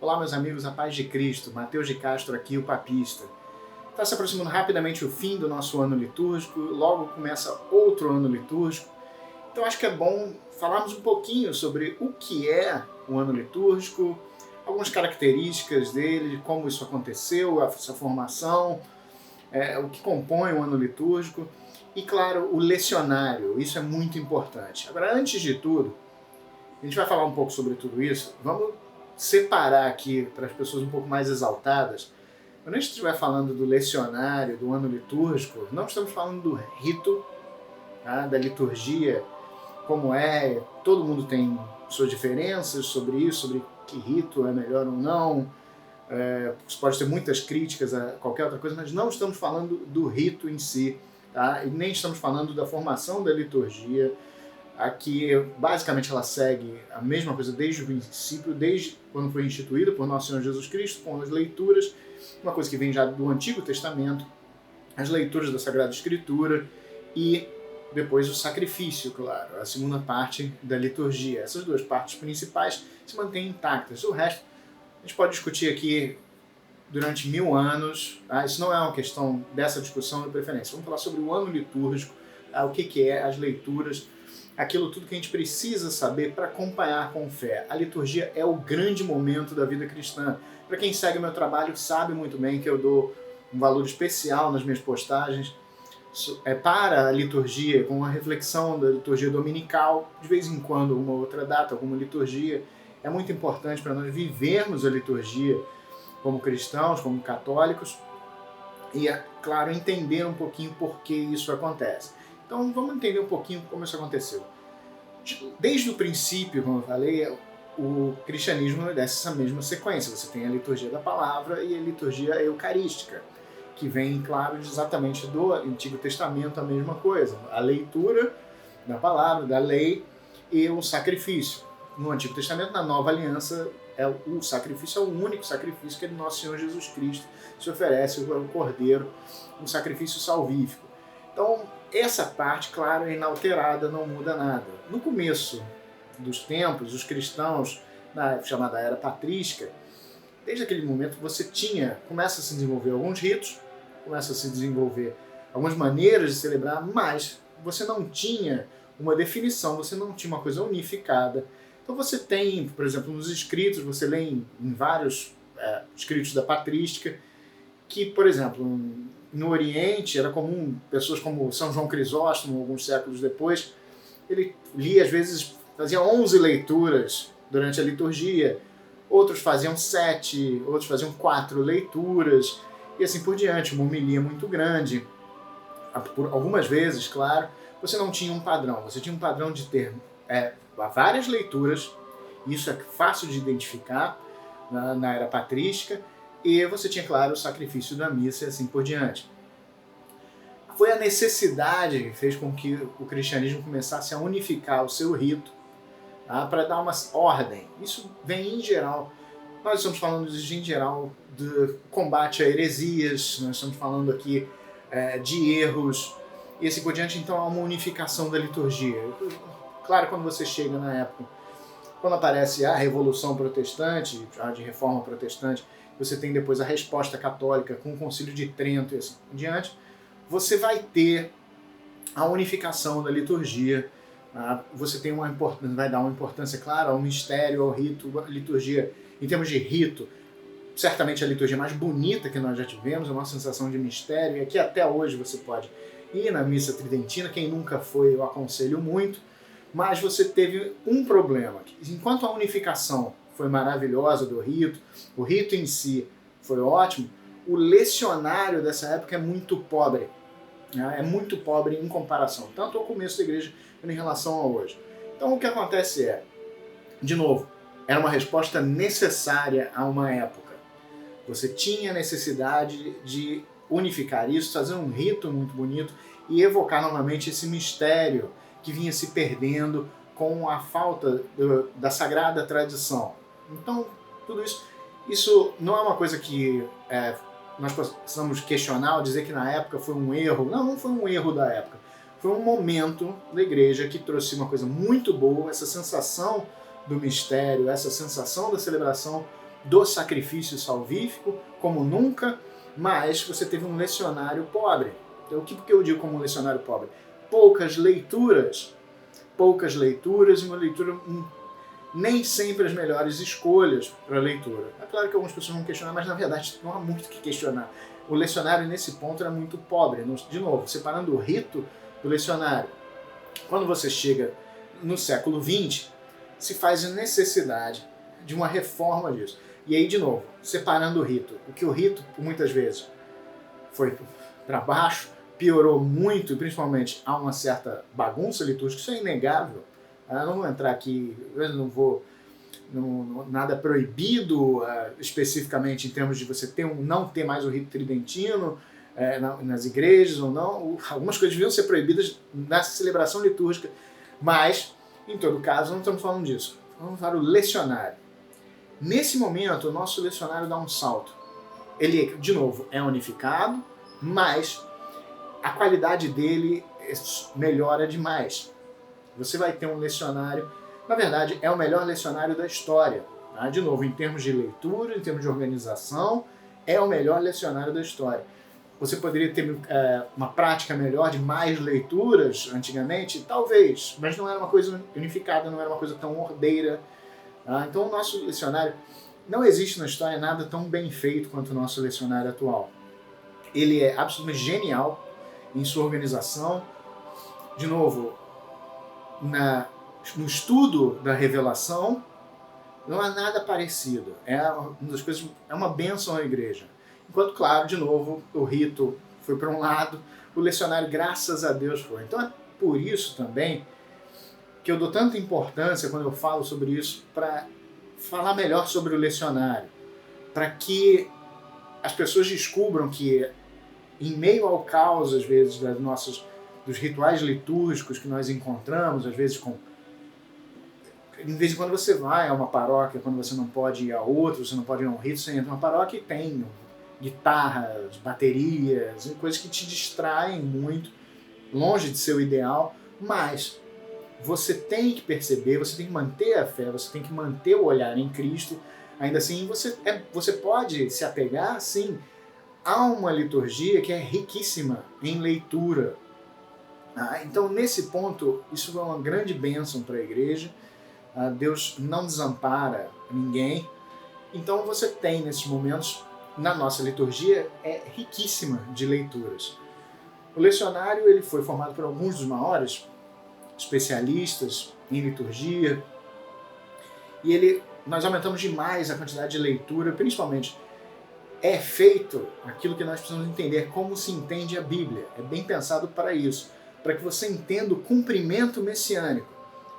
Olá, meus amigos, a paz de Cristo. Mateus de Castro aqui, o papista. Está se aproximando rapidamente o fim do nosso ano litúrgico, logo começa outro ano litúrgico. Então acho que é bom falarmos um pouquinho sobre o que é o ano litúrgico, algumas características dele, como isso aconteceu, a sua formação, o que compõe o ano litúrgico e, claro, o lecionário. Isso é muito importante. Agora, antes de tudo, a gente vai falar um pouco sobre tudo isso. Vamos separar aqui para as pessoas um pouco mais exaltadas. Quando a gente estiver falando do lecionário, do ano litúrgico, não estamos falando do rito, tá? Da liturgia, como é. Todo mundo tem suas diferenças sobre isso, sobre que rito é melhor ou não. Você pode ter muitas críticas a qualquer outra coisa, mas não estamos falando do rito em si, tá? E nem estamos falando da formação da liturgia. Aqui, basicamente, ela segue a mesma coisa desde o princípio, desde quando foi instituída por Nosso Senhor Jesus Cristo, com as leituras, uma coisa que vem já do Antigo Testamento, as leituras da Sagrada Escritura e depois o sacrifício, claro, a segunda parte da liturgia. Essas duas partes principais se mantêm intactas. O resto a gente pode discutir aqui durante 1000 anos. Tá? Isso não é uma questão dessa discussão de preferência. Vamos falar sobre o ano litúrgico, tá? O que é, as leituras, aquilo tudo que a gente precisa saber para acompanhar com fé. A liturgia é o grande momento da vida cristã. Para quem segue o meu trabalho sabe muito bem que eu dou um valor especial nas minhas postagens para a liturgia, com a reflexão da liturgia dominical, de vez em quando uma outra data, alguma liturgia. É muito importante para nós vivermos a liturgia como cristãos, como católicos, e, é claro, entender um pouquinho por que isso acontece. Então vamos entender um pouquinho como isso aconteceu. Desde o princípio, como eu falei, o cristianismo obedece essa mesma sequência. Você tem a liturgia da palavra e a liturgia eucarística, que vem, claro, exatamente do Antigo Testamento, a mesma coisa. A leitura da palavra, da lei e o sacrifício. No Antigo Testamento, na Nova Aliança, o sacrifício é o único sacrifício que é do Nosso Senhor Jesus Cristo se oferece, o Cordeiro, um sacrifício salvífico. Então, essa parte, claro, é inalterada, não muda nada. No começo dos tempos, os cristãos, na chamada Era Patrística, desde aquele momento você começa a se desenvolver alguns ritos, começa a se desenvolver algumas maneiras de celebrar, mas você não tinha uma definição, você não tinha uma coisa unificada. Então você tem, por exemplo, nos escritos, você lê em vários escritos da patrística, que, por exemplo, no Oriente era comum pessoas como São João Crisóstomo, alguns séculos depois, ele lia, às vezes, fazia 11 leituras durante a liturgia, outros faziam 7, outros faziam 4 leituras, e assim por diante, uma homilia muito grande. Por algumas vezes, claro, você não tinha um padrão, você tinha um padrão de ter várias leituras, isso é fácil de identificar na Era Patrística, e você tinha, claro, o sacrifício da missa e assim por diante. Foi a necessidade que fez com que o cristianismo começasse a unificar o seu rito, tá, para dar uma ordem. Isso vem em geral. Nós estamos falando em geral do combate a heresias, nós estamos falando aqui de erros e assim por diante. Então há uma unificação da liturgia. Claro, quando você chega na época, quando aparece a Revolução Protestante, a de Reforma Protestante, você tem depois a resposta católica com o Concílio de Trento e assim por diante, você vai ter a unificação da liturgia. Você tem vai dar uma importância, claro, ao mistério, ao rito, a liturgia. Em termos de rito, certamente a liturgia mais bonita que nós já tivemos, é uma sensação de mistério, e aqui até hoje você pode ir na missa tridentina, quem nunca foi eu aconselho muito, mas você teve um problema. Enquanto a unificação foi maravilhosa do rito, o rito em si foi ótimo, o lecionário dessa época é muito pobre. É muito pobre em comparação, tanto ao começo da igreja quanto em relação a hoje. Então o que acontece de novo, era uma resposta necessária a uma época. Você tinha necessidade de unificar isso, fazer um rito muito bonito e evocar novamente esse mistério que vinha se perdendo com a falta da sagrada tradição. Então, tudo isso não é uma coisa que nós possamos questionar ou dizer que na época foi um erro. Não foi um erro da época. Foi um momento da igreja que trouxe uma coisa muito boa, essa sensação do mistério, essa sensação da celebração do sacrifício salvífico, como nunca, mas você teve um lecionário pobre. Então, o que eu digo como um lecionário pobre? Poucas leituras e uma leitura nem sempre as melhores escolhas para a leitura. É claro que algumas pessoas vão questionar, mas na verdade não há muito o que questionar. O lecionário nesse ponto era muito pobre. De novo, separando o rito do lecionário. Quando você chega no século XX, se faz a necessidade de uma reforma disso. E aí, de novo, separando o rito. O que o rito, muitas vezes, foi para baixo, piorou muito, e principalmente há uma certa bagunça litúrgica, isso é inegável. Eu não vou entrar aqui, eu não vou... nada proibido especificamente em termos de você não ter mais o rito tridentino nas igrejas ou não. Algumas coisas deviam ser proibidas na celebração litúrgica, mas, em todo caso, não estamos falando disso. Vamos para o lecionário. Nesse momento, o nosso lecionário dá um salto. Ele, de novo, é unificado, mas a qualidade dele melhora demais. Você vai ter um lecionário, na verdade, é o melhor lecionário da história. Tá? De novo, em termos de leitura, em termos de organização, é o melhor lecionário da história. Você poderia ter uma prática melhor de mais leituras antigamente? Talvez, mas não era uma coisa unificada, não era uma coisa tão ordeira. Tá? Então o nosso lecionário, não existe na história nada tão bem feito quanto o nosso lecionário atual. Ele é absolutamente genial em sua organização. De novo, no estudo da revelação, não há nada parecido. É uma das coisas, é uma bênção à igreja. Enquanto, claro, de novo, o rito foi para um lado, o lecionário, graças a Deus, foi. Então é por isso também que eu dou tanta importância quando eu falo sobre isso, para falar melhor sobre o lecionário, para que as pessoas descubram que, em meio ao caos, às vezes, dos rituais litúrgicos que nós encontramos, às vezes de vez em quando você vai a uma paróquia, quando você não pode ir a outra, você não pode ir a um rito, você entra numa paróquia e tem guitarras, baterias, coisas que te distraem muito, longe de ser o ideal, mas você tem que perceber, você tem que manter a fé, você tem que manter o olhar em Cristo. Ainda assim, você pode se apegar, sim, a uma liturgia que é riquíssima em leitura. Então, nesse ponto, isso é uma grande bênção para a igreja. Deus não desampara ninguém. Então, você tem, nesses momentos, na nossa liturgia, é riquíssima de leituras. O lecionário ele foi formado por alguns dos maiores especialistas em liturgia, e nós aumentamos demais a quantidade de leitura, principalmente é feito aquilo que nós precisamos entender, como se entende a Bíblia. É bem pensado para isso, para que você entenda o cumprimento messiânico,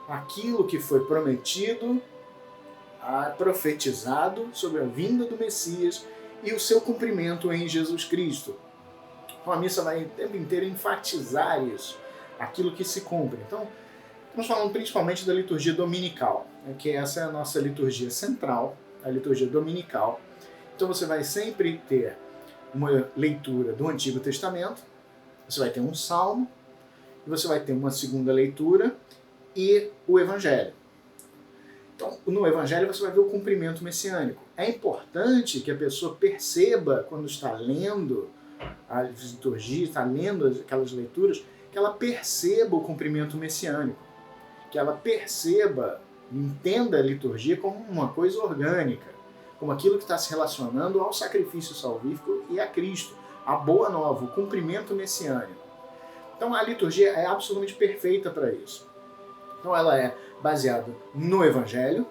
aquilo que foi prometido, profetizado sobre a vinda do Messias e o seu cumprimento em Jesus Cristo. Então a missa vai o tempo inteiro enfatizar isso, aquilo que se cumpre. Então, estamos falando principalmente da liturgia dominical, que essa é a nossa liturgia central, a liturgia dominical. Então você vai sempre ter uma leitura do Antigo Testamento, você vai ter um salmo, e você vai ter uma segunda leitura e o Evangelho. Então, no Evangelho você vai ver o cumprimento messiânico. É importante que a pessoa perceba, quando está lendo a liturgia, está lendo aquelas leituras, que ela perceba o cumprimento messiânico, que ela perceba, entenda a liturgia como uma coisa orgânica, como aquilo que está se relacionando ao sacrifício salvífico e a Cristo, a boa nova, o cumprimento messiânico. Então a liturgia é absolutamente perfeita para isso. Então ela é baseada no Evangelho,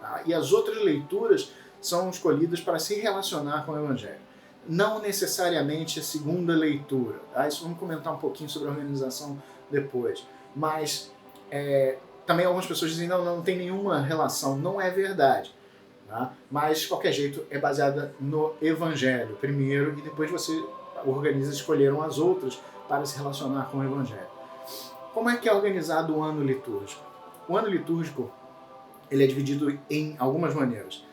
tá? E as outras leituras são escolhidas para se relacionar com o Evangelho. Não necessariamente a segunda leitura. Tá? Isso vamos comentar um pouquinho sobre a organização depois. Mas também algumas pessoas dizem não tem nenhuma relação. Não é verdade. Tá? Mas, de qualquer jeito, é baseada no Evangelho primeiro e depois você organiza, escolheram as outras para se relacionar com o Evangelho. Como é que é organizado o ano litúrgico? O ano litúrgico ele é dividido em algumas maneiras.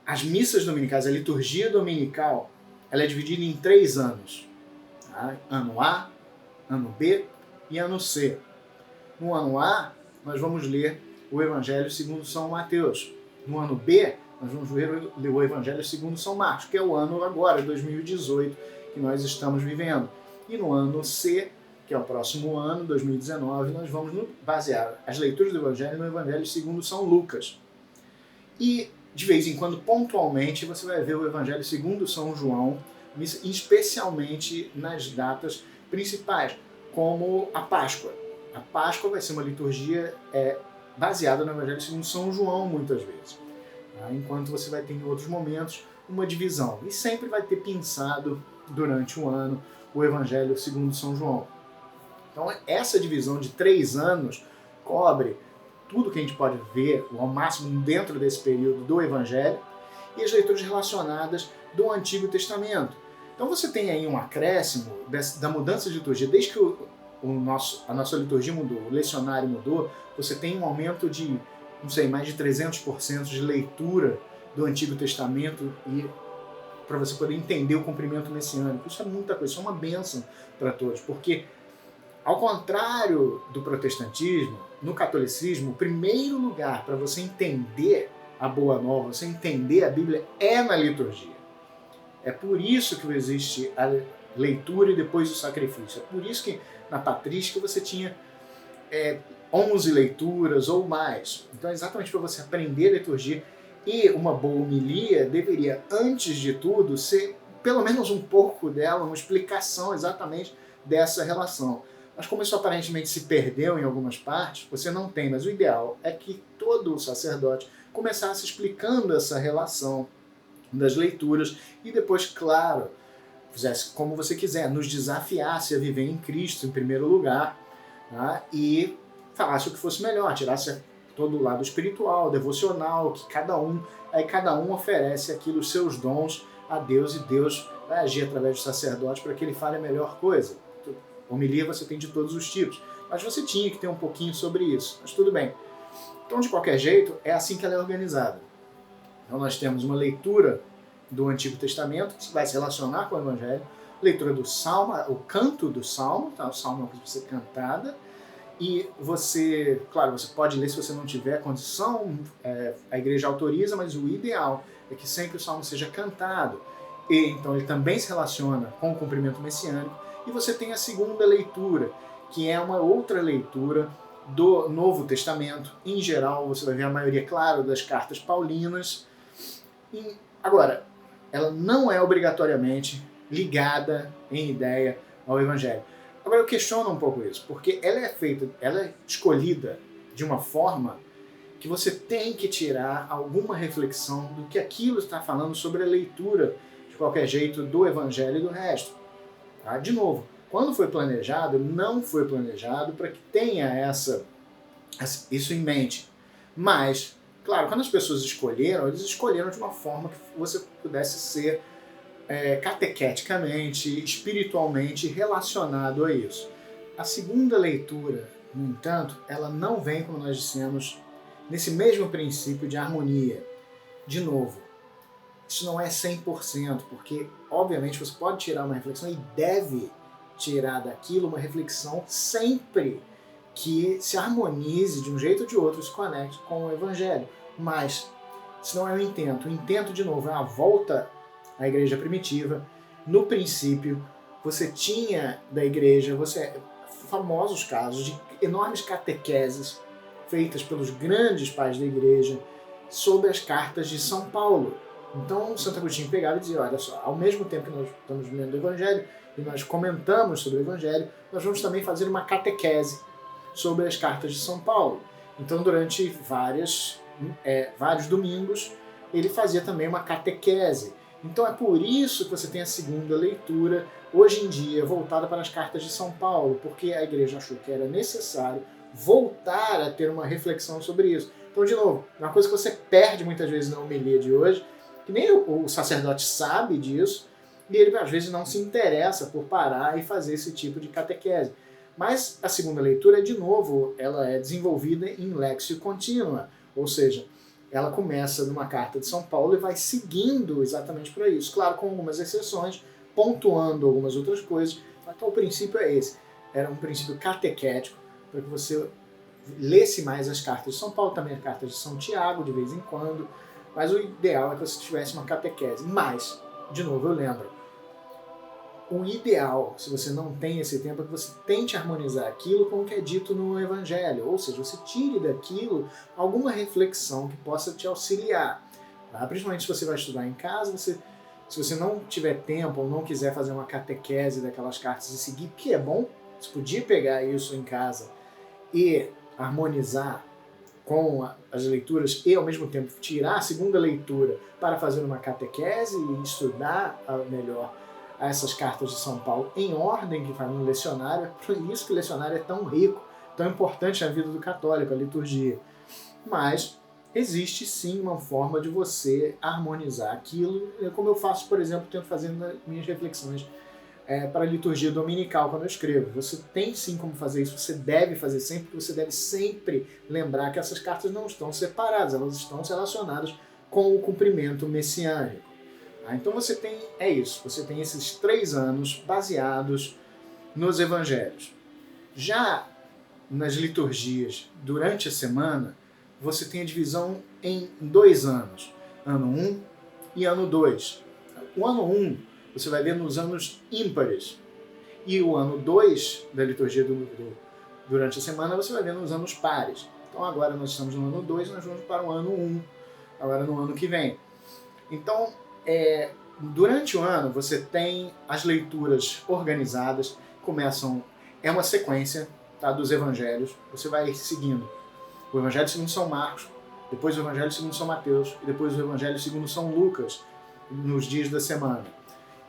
As missas dominicais, a liturgia dominical, ela é dividida em 3 anos. Tá? Ano A, ano B e ano C. No ano A, nós vamos ler o Evangelho segundo São Mateus. No ano B, nós vamos ver o Evangelho segundo São Marcos, que é o ano agora, 2018, que nós estamos vivendo. E no ano C, que é o próximo ano, 2019, nós vamos basear as leituras do Evangelho no Evangelho segundo São Lucas. E, de vez em quando, pontualmente, você vai ver o Evangelho segundo São João, especialmente nas datas principais, como a Páscoa. A Páscoa vai ser uma liturgia baseada no Evangelho segundo São João, muitas vezes. Enquanto você vai ter, em outros momentos, uma divisão. E sempre vai ter pensado, durante o ano, o Evangelho segundo São João. Então, essa divisão de 3 anos cobre tudo que a gente pode ver, ao máximo dentro desse período do Evangelho, e as leituras relacionadas do Antigo Testamento. Então você tem aí um acréscimo da mudança de liturgia. Desde que a nossa liturgia mudou, o lecionário mudou, você tem um aumento de, não sei, mais de 300% de leitura do Antigo Testamento e para você poder entender o cumprimento messiânico. Isso é muita coisa, isso é uma bênção para todos, porque ao contrário do protestantismo, no catolicismo, o primeiro lugar para você entender a Boa Nova, você entender a Bíblia, é na liturgia. É por isso que existe a leitura e depois o sacrifício. É por isso que na patrística você tinha 11 leituras ou mais. Então é exatamente para você aprender a liturgia. E uma boa homilia deveria, antes de tudo, ser pelo menos um pouco dela, uma explicação exatamente dessa relação. Mas como isso aparentemente se perdeu em algumas partes, você não tem. Mas o ideal é que todo sacerdote começasse explicando essa relação das leituras e depois, claro, fizesse como você quiser, nos desafiasse a viver em Cristo em primeiro lugar, tá? E falasse o que fosse melhor, tirasse todo o lado espiritual, devocional, que cada um oferece aquilo, os seus dons a Deus, e Deus vai agir através do sacerdote para que ele fale a melhor coisa. Homilia você tem de todos os tipos, mas você tinha que ter um pouquinho sobre isso, mas tudo bem. Então, de qualquer jeito, é assim que ela é organizada. Então nós temos uma leitura do Antigo Testamento, que vai se relacionar com o Evangelho, leitura do Salmo, o canto do Salmo, tá? O Salmo é uma coisa para ser cantada, e você, claro, você pode ler se você não tiver condição, a igreja autoriza, mas o ideal é que sempre o Salmo seja cantado. E então ele também se relaciona com o cumprimento messiânico. E você tem a segunda leitura, que é uma outra leitura do Novo Testamento. Em geral, você vai ver a maioria, claro, das cartas paulinas. E, agora, ela não é obrigatoriamente ligada em ideia ao Evangelho. Agora eu questiono um pouco isso, porque ela é escolhida de uma forma que você tem que tirar alguma reflexão do que aquilo está falando sobre a leitura, de qualquer jeito, do Evangelho e do resto. Tá? De novo, quando foi planejado, não foi planejado para que tenha isso em mente. Mas, claro, quando as pessoas escolheram, eles escolheram de uma forma que você pudesse ser catequeticamente, espiritualmente relacionado a isso. A segunda leitura, no entanto, ela não vem, como nós dissemos, nesse mesmo princípio de harmonia. De novo, isso não é 100%, porque, obviamente, você pode tirar uma reflexão e deve tirar daquilo uma reflexão sempre que se harmonize de um jeito ou de outro, se conecte com o Evangelho. Mas, isso não é o intento. O intento, de novo, é a volta à igreja primitiva. No princípio, você tinha da igreja, famosos casos de enormes catequeses feitas pelos grandes pais da igreja sobre as cartas de São Paulo. Então, Santo Agostinho pegava e dizia, olha só, ao mesmo tempo que nós estamos lendo o Evangelho e nós comentamos sobre o Evangelho, nós vamos também fazer uma catequese sobre as cartas de São Paulo. Então, durante vários domingos, ele fazia também uma catequese. Então, é por isso que você tem a segunda leitura, hoje em dia, voltada para as cartas de São Paulo, porque a igreja achou que era necessário voltar a ter uma reflexão sobre isso. Então, de novo, é uma coisa que você perde muitas vezes na homilia de hoje, que nem o sacerdote sabe disso, e ele às vezes não se interessa por parar e fazer esse tipo de catequese. Mas a segunda leitura, de novo, ela é desenvolvida em lexio continua, ou seja, ela começa numa carta de São Paulo e vai seguindo exatamente para isso. Claro, com algumas exceções, pontuando algumas outras coisas, mas o princípio é esse. Era um princípio catequético, para que você lesse mais as cartas de São Paulo, também as cartas de São Tiago, de vez em quando, mas o ideal é que você tivesse uma catequese. Mas, de novo, eu lembro, o ideal, se você não tem esse tempo, é que você tente harmonizar aquilo com o que é dito no Evangelho, ou seja, você tire daquilo alguma reflexão que possa te auxiliar. Tá? Principalmente se você vai estudar em casa, se você não tiver tempo ou não quiser fazer uma catequese daquelas cartas e seguir, que é bom, você podia pegar isso em casa e harmonizar com as leituras e, ao mesmo tempo, tirar a segunda leitura para fazer uma catequese e estudar melhor essas cartas de São Paulo em ordem que faz no lecionário. Por isso que o lecionário é tão rico, tão importante na vida do católico, a liturgia. Mas existe sim uma forma de você harmonizar aquilo, como eu faço, por exemplo, tento fazer nas minhas reflexões para a liturgia dominical quando eu escrevo. Você tem sim como fazer isso, você deve fazer sempre, porque você deve sempre lembrar que essas cartas não estão separadas, elas estão relacionadas com o cumprimento messiânico. Então você tem, você tem esses 3 anos baseados nos evangelhos. Já nas liturgias, durante a semana, você tem a divisão em 2 anos, ano 1 e ano 2. O ano 1 você vai ver nos anos ímpares, e o ano 2 da liturgia durante a semana você vai ver nos anos pares. Então agora nós estamos no ano 2 e nós vamos para o ano 1, agora no ano que vem. Então, durante o ano você tem as leituras organizadas, começam, é uma sequência, tá, dos evangelhos, você vai seguindo o Evangelho segundo São Marcos, depois o Evangelho segundo São Mateus e depois o Evangelho segundo São Lucas nos dias da semana.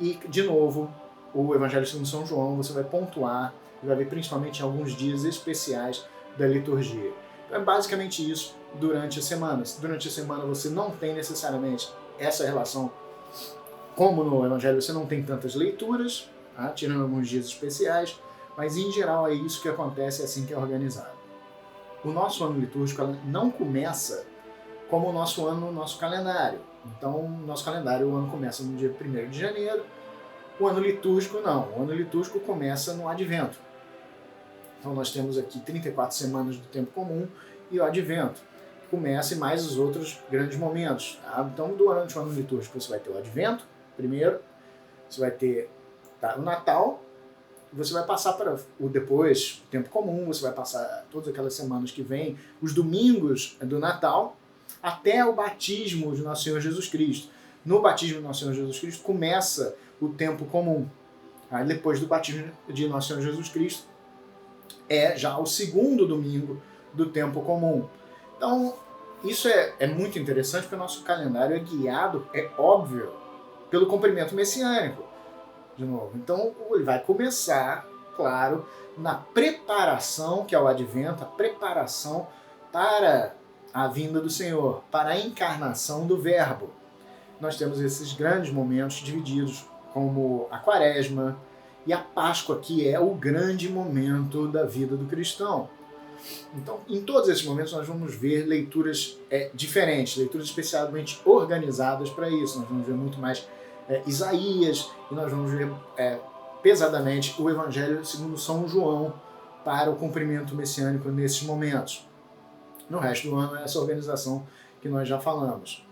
E, de novo, o Evangelho segundo São João você vai pontuar e vai ver principalmente em alguns dias especiais da liturgia. Então é basicamente isso durante a semana. Durante a semana você não tem necessariamente essa relação, como no Evangelho você não tem tantas leituras, tá? Tirando alguns dias especiais, mas em geral é isso que acontece, é assim que é organizado. O nosso ano litúrgico não começa como o nosso ano no nosso calendário. Então, no nosso calendário, o ano começa no dia 1º de janeiro, o ano litúrgico não. O ano litúrgico começa no Advento. Então, nós temos aqui 34 semanas do tempo comum e o Advento, que começa e mais os outros grandes momentos. Tá? Então, durante o ano litúrgico, você vai ter o Advento, primeiro, você vai ter o Natal, você vai passar para depois o tempo comum, você vai passar todas aquelas semanas que vêm, os domingos do Natal, até o batismo de Nosso Senhor Jesus Cristo. No batismo de Nosso Senhor Jesus Cristo começa o tempo comum. Aí depois do batismo de Nosso Senhor Jesus Cristo é já o segundo domingo do tempo comum. Então isso é muito interessante, porque o nosso calendário é guiado, é óbvio, pelo cumprimento messiânico. De novo. Então ele vai começar, claro, na preparação, que é o Advento, a preparação para a vinda do Senhor, para a encarnação do Verbo. Nós temos esses grandes momentos divididos, como a Quaresma e a Páscoa, que é o grande momento da vida do cristão. Então, em todos esses momentos, nós vamos ver leituras diferentes, leituras especialmente organizadas para isso. Nós vamos ver muito mais Isaías, e nós vamos ver pesadamente o Evangelho segundo São João para o cumprimento messiânico nesses momentos. No resto do ano é essa organização que nós já falamos.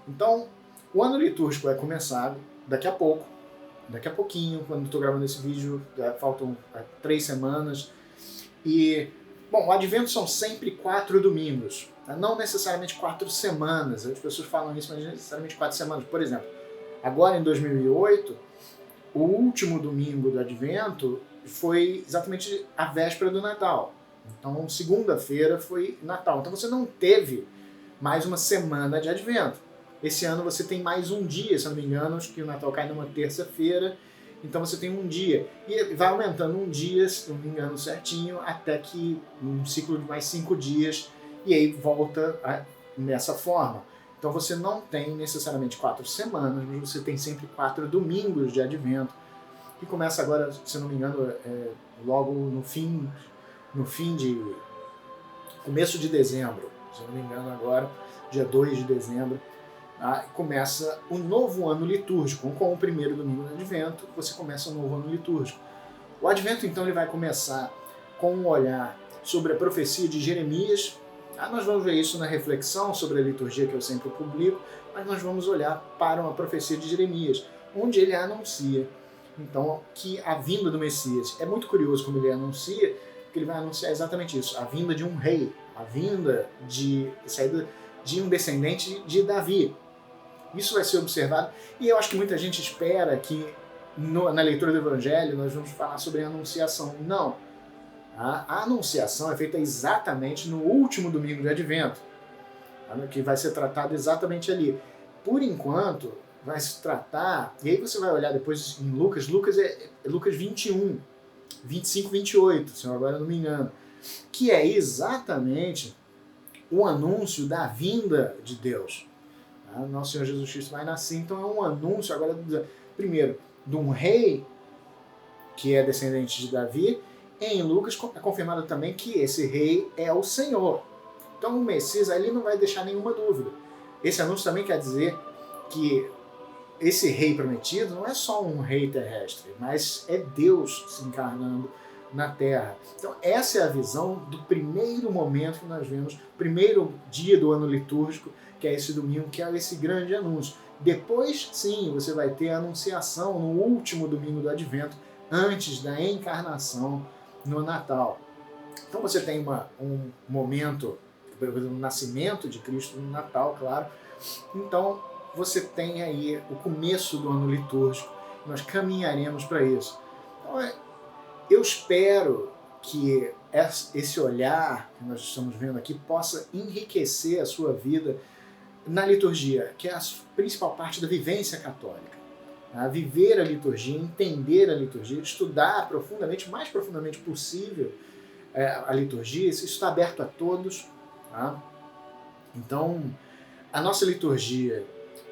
Então, o ano litúrgico vai começar daqui a pouquinho, quando estou gravando esse vídeo, faltam 3 semanas. E, bom, o Advento são sempre 4 domingos, tá? Não necessariamente 4 semanas, as pessoas falam isso, mas necessariamente 4 semanas. Por exemplo, agora em 2008, o último domingo do Advento foi exatamente a véspera do Natal. Então, segunda-feira foi Natal. Então, você não teve mais uma semana de Advento. Esse ano você tem mais um dia, se eu não me engano, acho que o Natal cai numa terça-feira. Então, você tem um dia. E vai aumentando um dia, se não me engano certinho, até que um ciclo de mais 5 dias. E aí volta nessa forma. Então, você não tem necessariamente 4 semanas, mas você tem sempre 4 domingos de Advento. Que começa agora, se não me engano, logo no fim de começo de dezembro, se não me engano agora, dia 2 de dezembro, começa o novo ano litúrgico. Com o primeiro domingo do Advento, você começa o novo ano litúrgico. O Advento, então, ele vai começar com um olhar sobre a profecia de Jeremias. Nós vamos ver isso na reflexão sobre a liturgia que eu sempre publico, mas nós vamos olhar para uma profecia de Jeremias, onde ele anuncia, então, que a vinda do Messias. É muito curioso como ele anuncia, porque ele vai anunciar exatamente isso, a vinda de um rei, a vinda de saída de um descendente de Davi. Isso vai ser observado, e eu acho que muita gente espera que na leitura do Evangelho nós vamos falar sobre a anunciação. Não. A anunciação é feita exatamente no último domingo de Advento, que vai ser tratado exatamente ali. Por enquanto, vai se tratar, e aí você vai olhar depois em Lucas, Lucas é Lucas 21, 25, 28, se eu agora não me engano, que é exatamente o anúncio da vinda de Deus. Nosso Senhor Jesus Cristo vai nascer, então é um anúncio agora, primeiro, de um rei que é descendente de Davi. Em Lucas é confirmado também que esse rei é o Senhor. Então o Messias ali não vai deixar nenhuma dúvida. Esse anúncio também quer dizer que esse rei prometido não é só um rei terrestre, mas é Deus se encarnando na Terra. Então essa é a visão do primeiro momento que nós vemos, primeiro dia do ano litúrgico, que é esse domingo, que é esse grande anúncio. Depois, sim, você vai ter a anunciação no último domingo do Advento, antes da encarnação no Natal. Então você tem um momento, o nascimento de Cristo no Natal, claro. Então você tem aí o começo do ano litúrgico, nós caminharemos para isso. Então, eu espero que esse olhar que nós estamos vendo aqui possa enriquecer a sua vida na liturgia, que é a principal parte da vivência católica. Viver a liturgia, entender a liturgia, estudar profundamente, o mais profundamente possível a liturgia. Isso está aberto a todos. Então, a nossa liturgia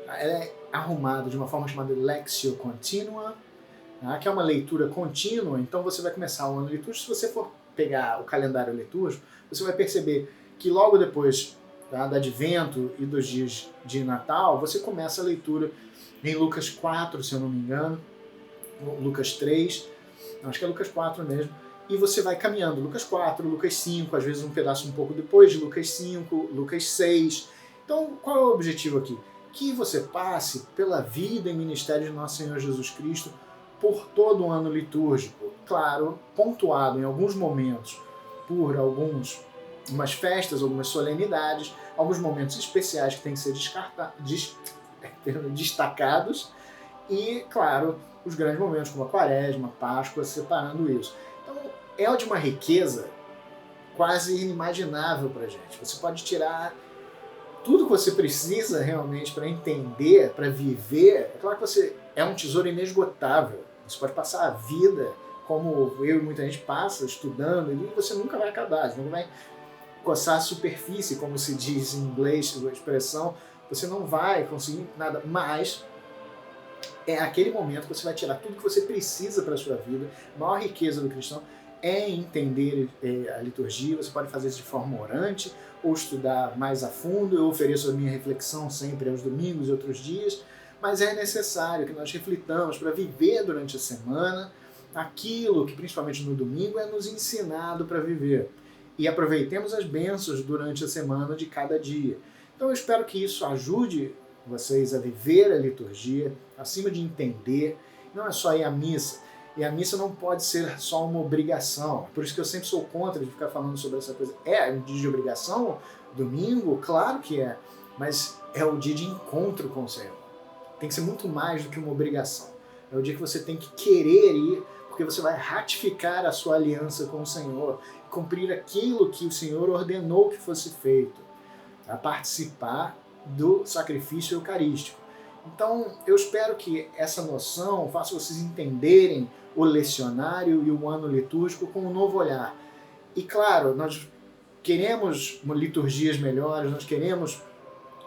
é arrumada de uma forma chamada Lectio Continua, que é uma leitura contínua. Então você vai começar o ano litúrgico. Se você for pegar o calendário litúrgico, você vai perceber que logo depois do Advento e dos dias de Natal, você começa a leitura em Lucas 4, se eu não me engano, Lucas 3, acho que é Lucas 4 mesmo, e você vai caminhando, Lucas 4, Lucas 5, às vezes um pedaço um pouco depois de Lucas 5, Lucas 6. Então, qual é o objetivo aqui? Que você passe pela vida e ministério de Nosso Senhor Jesus Cristo por todo o ano litúrgico, claro, pontuado em alguns momentos por umas festas, algumas solenidades, alguns momentos especiais que têm que ser destacados e, claro, os grandes momentos como a Quaresma, a Páscoa, separando isso. Então, é de uma riqueza quase inimaginável para a gente. Você pode tirar tudo que você precisa realmente para entender, para viver. É claro que é um tesouro inesgotável. Você pode passar a vida como eu e muita gente passa, estudando, e você nunca vai acabar, você nunca vai coçar a superfície, como se diz em inglês, a expressão. Você não vai conseguir nada, mas é aquele momento que você vai tirar tudo que você precisa para a sua vida. A maior riqueza do cristão é entender a liturgia. Você pode fazer isso de forma orante ou estudar mais a fundo. Eu ofereço a minha reflexão sempre aos domingos e outros dias, mas é necessário que nós reflitamos para viver durante a semana aquilo que, principalmente no domingo, é nos ensinado para viver. E aproveitemos as bênçãos durante a semana de cada dia. Então eu espero que isso ajude vocês a viver a liturgia, acima de entender. Não é só ir à missa. E a missa não pode ser só uma obrigação. Por isso que eu sempre sou contra de ficar falando sobre essa coisa. É um dia de obrigação? Domingo? Claro que é. Mas é o dia de encontro com o Senhor. Tem que ser muito mais do que uma obrigação. É o dia que você tem que querer ir, porque você vai ratificar a sua aliança com o Senhor, cumprir aquilo que o Senhor ordenou que fosse feito, a participar do sacrifício eucarístico. Então, eu espero que essa noção faça vocês entenderem o lecionário e o ano litúrgico com um novo olhar. E claro, nós queremos liturgias melhores, nós queremos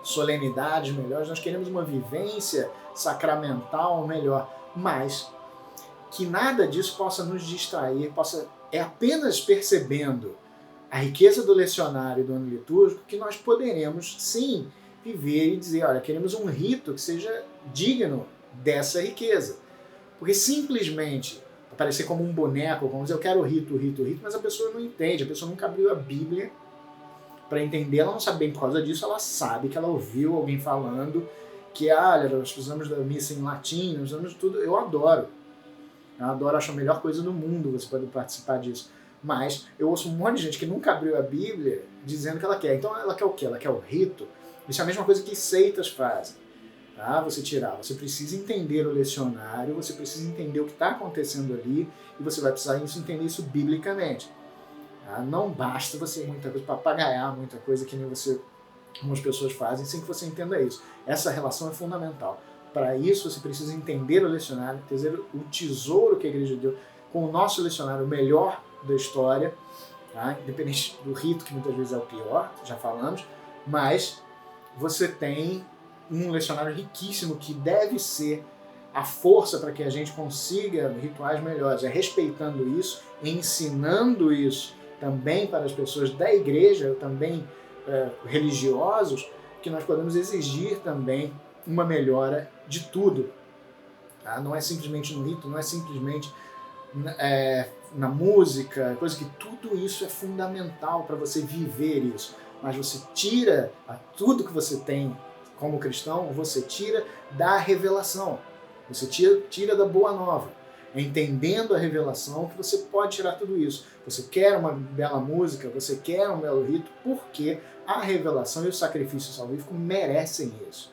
solenidades melhores, nós queremos uma vivência sacramental melhor, mas que nada disso possa nos distrair, é apenas percebendo a riqueza do lecionário e do ano litúrgico que nós poderemos, sim, viver e dizer, olha, queremos um rito que seja digno dessa riqueza. Porque simplesmente aparecer como um boneco, como dizer, eu quero o rito, mas a pessoa não entende, a pessoa nunca abriu a Bíblia para entender, ela não sabe bem por causa disso, ela sabe que ela ouviu alguém falando que, olha, nós precisamos da missa em latim, nós precisamos de tudo. Eu adoro, acho a melhor coisa do mundo você poder participar disso. Mas eu ouço um monte de gente que nunca abriu a Bíblia dizendo que ela quer. Então ela quer o quê? Ela quer o rito. Isso é a mesma coisa que seitas fazem. Tá? Você precisa entender o lecionário, você precisa entender o que está acontecendo ali e você vai precisar entender isso biblicamente. Tá? Não basta você muita coisa, papagaiar muita coisa que nem algumas pessoas fazem sem que você entenda isso. Essa relação é fundamental. Para isso você precisa entender o lecionário, entender o tesouro que a igreja deu com o nosso lecionário, o melhor da história, tá? Independente do rito, que muitas vezes é o pior, já falamos, mas você tem um lecionário riquíssimo que deve ser a força para que a gente consiga rituais melhores, é respeitando isso, ensinando isso também para as pessoas da igreja, também religiosos, que nós podemos exigir também uma melhora de tudo. Tá? Não é simplesmente no rito, não é simplesmente na música, coisa que tudo isso é fundamental para você viver isso. Mas você tira tudo que você tem como cristão, você tira da revelação. Você tira da boa nova. É entendendo a revelação que você pode tirar tudo isso. Você quer uma bela música, você quer um belo rito, porque a revelação e o sacrifício salvífico merecem isso.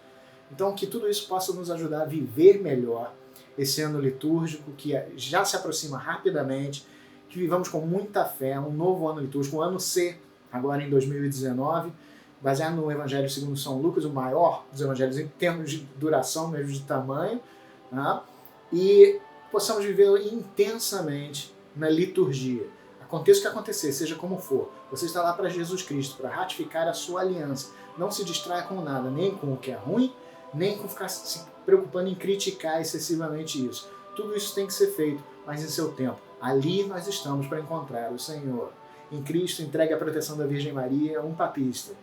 Então, que tudo isso possa nos ajudar a viver melhor esse ano litúrgico, que já se aproxima rapidamente, que vivamos com muita fé, um novo ano litúrgico, um ano C, agora em 2019, baseado no Evangelho segundo São Lucas, o maior dos evangelhos em termos de duração, mesmo de tamanho, né? E possamos viver intensamente na liturgia. Aconteça o que acontecer, seja como for, você está lá para Jesus Cristo, para ratificar a sua aliança. Não se distraia com nada, nem com o que é ruim, nem com ficar se preocupando em criticar excessivamente isso. Tudo isso tem que ser feito, mas em seu tempo. Ali nós estamos para encontrar o Senhor. Em Cristo, entregue a proteção da Virgem Maria, um papista.